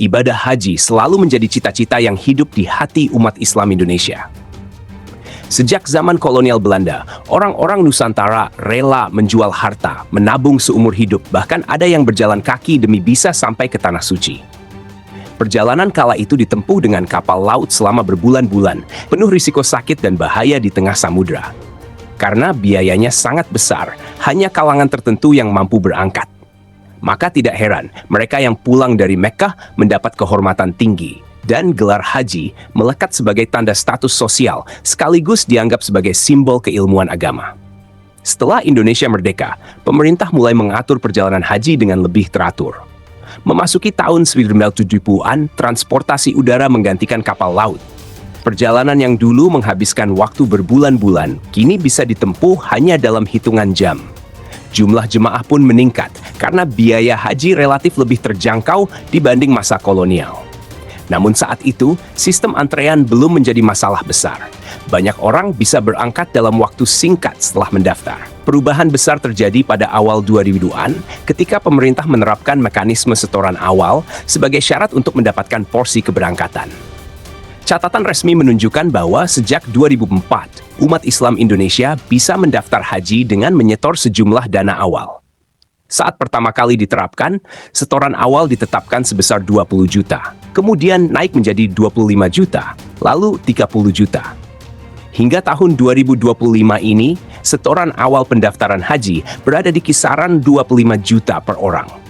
ibadah haji selalu menjadi cita-cita yang hidup di hati umat Islam Indonesia. Sejak zaman kolonial Belanda, orang-orang Nusantara rela menjual harta, menabung seumur hidup, bahkan ada yang berjalan kaki demi bisa sampai ke Tanah Suci. Perjalanan kala itu ditempuh dengan kapal laut selama berbulan-bulan, penuh risiko sakit dan bahaya di tengah samudra. Karena biayanya sangat besar, hanya kalangan tertentu yang mampu berangkat. Maka tidak heran, mereka yang pulang dari Mekkah mendapat kehormatan tinggi, dan gelar haji melekat sebagai tanda status sosial, sekaligus dianggap sebagai simbol keilmuan agama. Setelah Indonesia merdeka, pemerintah mulai mengatur perjalanan haji dengan lebih teratur. Memasuki tahun 1970-an, transportasi udara menggantikan kapal laut. Perjalanan yang dulu menghabiskan waktu berbulan-bulan, kini bisa ditempuh hanya dalam hitungan jam. Jumlah jemaah pun meningkat karena biaya haji relatif lebih terjangkau dibanding masa kolonial. Namun saat itu, sistem antrean belum menjadi masalah besar. Banyak orang bisa berangkat dalam waktu singkat setelah mendaftar. Perubahan besar terjadi pada awal 2000-an ketika pemerintah menerapkan mekanisme setoran awal sebagai syarat untuk mendapatkan porsi keberangkatan. Catatan resmi menunjukkan bahwa sejak 2004, umat Islam Indonesia bisa mendaftar haji dengan menyetor sejumlah dana awal. Saat pertama kali diterapkan, setoran awal ditetapkan sebesar 20 juta, kemudian naik menjadi 25 juta, lalu 30 juta. Hingga tahun 2025 ini, setoran awal pendaftaran haji berada di kisaran 25 juta per orang.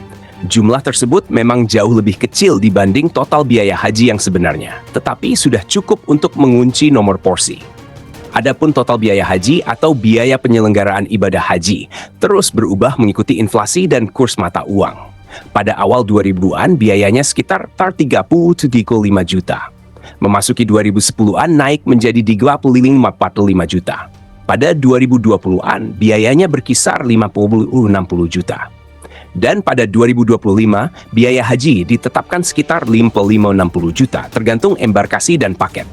Jumlah tersebut memang jauh lebih kecil dibanding total biaya haji yang sebenarnya, tetapi sudah cukup untuk mengunci nomor porsi. Adapun total biaya haji atau biaya penyelenggaraan ibadah haji terus berubah mengikuti inflasi dan kurs mata uang. Pada awal 2000-an biayanya sekitar 30-35 juta. Memasuki 2010-an naik menjadi 45 juta. Pada 2020-an biayanya berkisar 50-60 juta. Dan pada 2025, biaya haji ditetapkan sekitar 55-60 juta, tergantung embarkasi dan paket.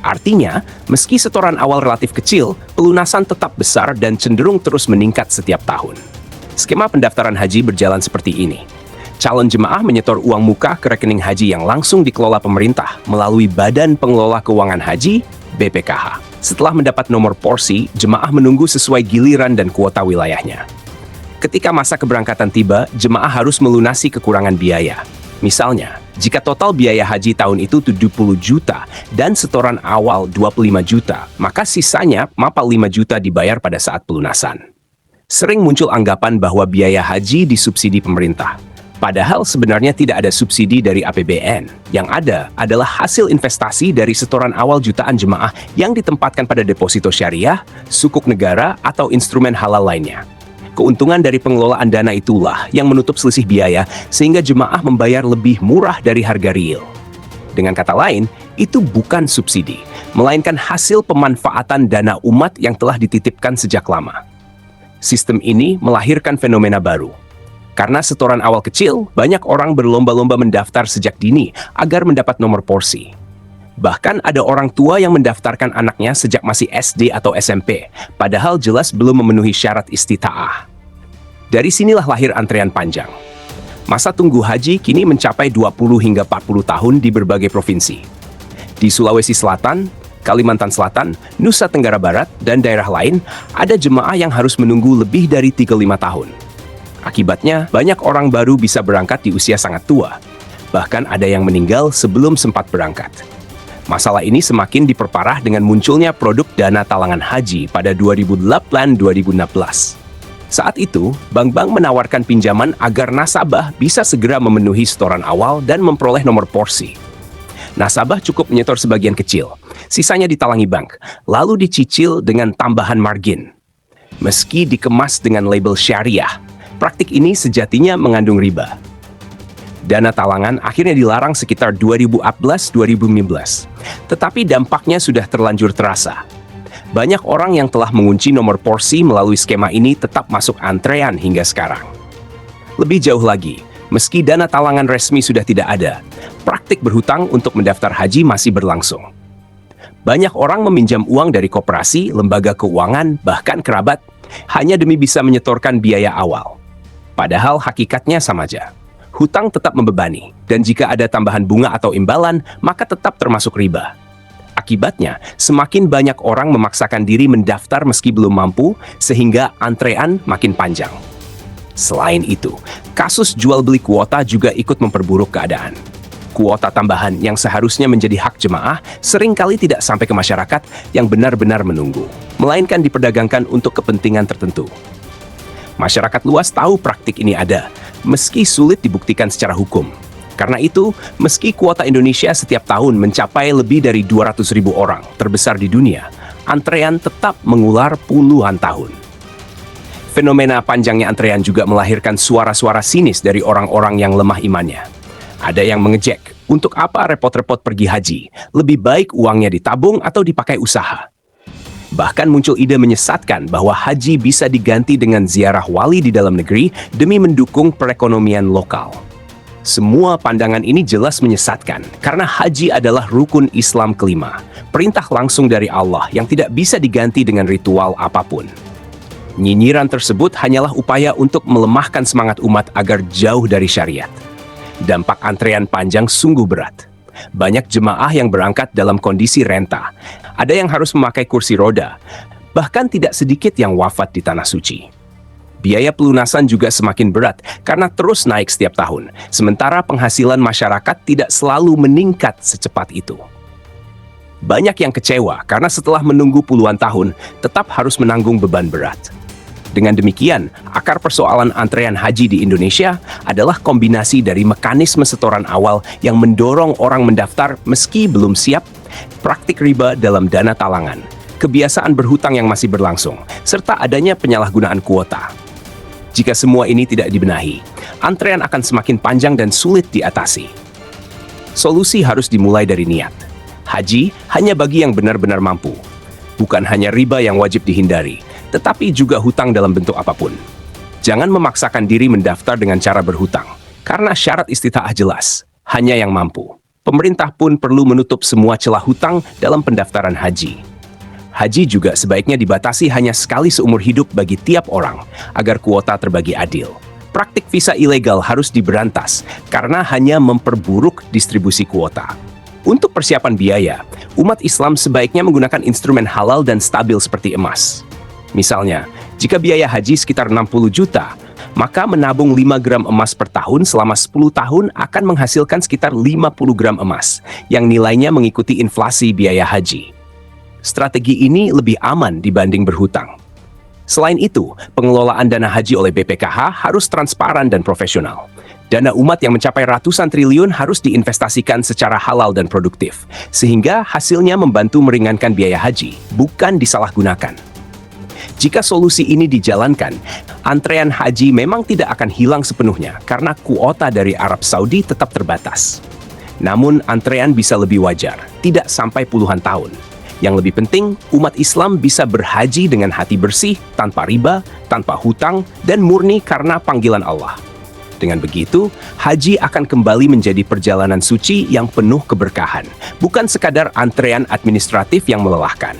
Artinya, meski setoran awal relatif kecil, pelunasan tetap besar dan cenderung terus meningkat setiap tahun. Skema pendaftaran haji berjalan seperti ini. Calon jemaah menyetor uang muka ke rekening haji yang langsung dikelola pemerintah melalui Badan Pengelola Keuangan Haji, BPKH. Setelah mendapat nomor porsi, jemaah menunggu sesuai giliran dan kuota wilayahnya. Ketika masa keberangkatan tiba, jemaah harus melunasi kekurangan biaya. Misalnya, jika total biaya haji tahun itu 70 juta dan setoran awal 25 juta, maka sisanya mapal 5 juta dibayar pada saat pelunasan. Sering muncul anggapan bahwa biaya haji disubsidi pemerintah. Padahal sebenarnya tidak ada subsidi dari APBN. Yang ada adalah hasil investasi dari setoran awal jutaan jemaah yang ditempatkan pada deposito syariah, sukuk negara, atau instrumen halal lainnya. Keuntungan dari pengelolaan dana itulah yang menutup selisih biaya sehingga jemaah membayar lebih murah dari harga real. Dengan kata lain, itu bukan subsidi, melainkan hasil pemanfaatan dana umat yang telah dititipkan sejak lama. Sistem ini melahirkan fenomena baru. Karena setoran awal kecil, banyak orang berlomba-lomba mendaftar sejak dini agar mendapat nomor porsi. Bahkan ada orang tua yang mendaftarkan anaknya sejak masih SD atau SMP, padahal jelas belum memenuhi syarat istita'ah. Dari sinilah lahir antrean panjang. Masa tunggu haji kini mencapai 20 hingga 40 tahun di berbagai provinsi. Di Sulawesi Selatan, Kalimantan Selatan, Nusa Tenggara Barat, dan daerah lain, ada jemaah yang harus menunggu lebih dari 35 tahun. Akibatnya, banyak orang baru bisa berangkat di usia sangat tua. Bahkan ada yang meninggal sebelum sempat berangkat. Masalah ini semakin diperparah dengan munculnya produk dana talangan haji pada 2008-2016. Saat itu, bank-bank menawarkan pinjaman agar nasabah bisa segera memenuhi setoran awal dan memperoleh nomor porsi. Nasabah cukup menyetor sebagian kecil, sisanya ditalangi bank, lalu dicicil dengan tambahan margin. Meski dikemas dengan label syariah, praktik ini sejatinya mengandung riba. Dana talangan akhirnya dilarang sekitar 2014-2015. Tetapi dampaknya sudah terlanjur terasa. Banyak orang yang telah mengunci nomor porsi melalui skema ini tetap masuk antrean hingga sekarang. Lebih jauh lagi, meski dana talangan resmi sudah tidak ada, praktik berhutang untuk mendaftar haji masih berlangsung. Banyak orang meminjam uang dari koperasi, lembaga keuangan, bahkan kerabat, hanya demi bisa menyetorkan biaya awal. Padahal hakikatnya sama aja. hutang tetap membebani, dan jika ada tambahan bunga atau imbalan, maka tetap termasuk riba. Akibatnya, semakin banyak orang memaksakan diri mendaftar meski belum mampu, sehingga antrean makin panjang. Selain itu, kasus jual beli kuota juga ikut memperburuk keadaan. Kuota tambahan yang seharusnya menjadi hak jemaah seringkali tidak sampai ke masyarakat yang benar-benar menunggu, melainkan diperdagangkan untuk kepentingan tertentu. Masyarakat luas tahu praktik ini ada, meski sulit dibuktikan secara hukum. Karena itu, meski kuota Indonesia setiap tahun mencapai lebih dari 200.000 orang, terbesar di dunia, antrean tetap mengular puluhan tahun. Fenomena panjangnya antrean juga melahirkan suara-suara sinis dari orang-orang yang lemah imannya. Ada yang mengejek, untuk apa repot-repot pergi haji? Lebih baik uangnya ditabung atau dipakai usaha. Bahkan muncul ide menyesatkan bahwa haji bisa diganti dengan ziarah wali di dalam negeri demi mendukung perekonomian lokal. Semua pandangan ini jelas menyesatkan, karena haji adalah rukun Islam kelima, perintah langsung dari Allah yang tidak bisa diganti dengan ritual apapun. Nyinyiran tersebut hanyalah upaya untuk melemahkan semangat umat agar jauh dari syariat. Dampak antrean panjang sungguh berat. Banyak jemaah yang berangkat dalam kondisi renta. Ada yang harus memakai kursi roda. Bahkan tidak sedikit yang wafat di Tanah Suci. Biaya pelunasan juga semakin berat karena terus naik setiap tahun. Sementara penghasilan masyarakat tidak selalu meningkat secepat itu. Banyak yang kecewa karena setelah menunggu puluhan tahun, tetap harus menanggung beban berat. Dengan demikian, akar persoalan antrean haji di Indonesia adalah kombinasi dari mekanisme setoran awal yang mendorong orang mendaftar meski belum siap, praktik riba dalam dana talangan, kebiasaan berhutang yang masih berlangsung, serta adanya penyalahgunaan kuota. Jika semua ini tidak dibenahi, antrean akan semakin panjang dan sulit diatasi. Solusi harus dimulai dari niat. Haji hanya bagi yang benar-benar mampu. Bukan hanya riba yang wajib dihindari, tetapi juga hutang dalam bentuk apapun. Jangan memaksakan diri mendaftar dengan cara berhutang, karena syarat istitaah jelas, hanya yang mampu. Pemerintah pun perlu menutup semua celah hutang dalam pendaftaran haji. Haji juga sebaiknya dibatasi hanya sekali seumur hidup bagi tiap orang, agar kuota terbagi adil. Praktik visa ilegal harus diberantas, karena hanya memperburuk distribusi kuota. Untuk persiapan biaya, umat Islam sebaiknya menggunakan instrumen halal dan stabil seperti emas. Misalnya, jika biaya haji sekitar 60 juta, maka menabung 5 gram emas per tahun selama 10 tahun akan menghasilkan sekitar 50 gram emas, yang nilainya mengikuti inflasi biaya haji. Strategi ini lebih aman dibanding berhutang. Selain itu, pengelolaan dana haji oleh BPKH harus transparan dan profesional. Dana umat yang mencapai ratusan triliun harus diinvestasikan secara halal dan produktif, sehingga hasilnya membantu meringankan biaya haji, bukan disalahgunakan. Jika solusi ini dijalankan, antrean haji memang tidak akan hilang sepenuhnya karena kuota dari Arab Saudi tetap terbatas. Namun, antrean bisa lebih wajar, tidak sampai puluhan tahun. Yang lebih penting, umat Islam bisa berhaji dengan hati bersih, tanpa riba, tanpa hutang, dan murni karena panggilan Allah. Dengan begitu, haji akan kembali menjadi perjalanan suci yang penuh keberkahan, bukan sekadar antrean administratif yang melelahkan.